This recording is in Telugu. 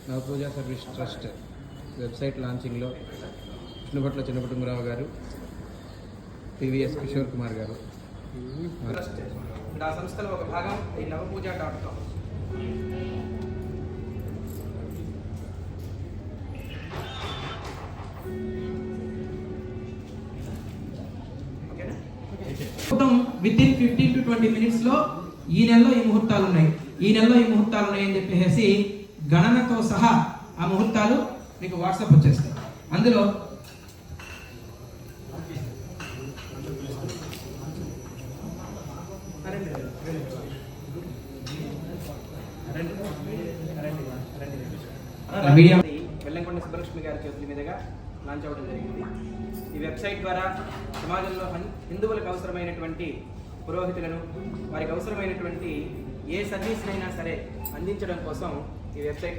నవపూజ సర్వీస్ ట్రస్ట్ వెబ్సైట్ లాంచింగ్లో విష్ణుభట్ల చిన్నకుటుంబరావు గారు, టీవీఎస్ కిషోర్ కుమార్ గారు. ఆ సంస్థలో ఒక భాగం ఈ నవపూజ.com. విత్ ఇన్ 15 to 20 మినిట్స్ లో ఈ నెలలో ఈ ముహూర్తాలు ఉన్నాయి అని చెప్పేసి గణనతో సహా ఆ ముహూర్తాలు మీకు వాట్సాప్ వచ్చేస్తాయి. అందులో వెల్లంకొండ సుబ్బలక్ష్మి గారి చేతుల మీదుగా లాంచ్ అవ్వడం జరిగింది. ఈ వెబ్సైట్ ద్వారా సమాజంలో హిందువులకు అవసరమైనటువంటి పురోహితులను, వారికి అవసరమైనటువంటి ఏ సర్వీస్నైనా సరే అందించడం కోసం ఈ వెబ్సైట్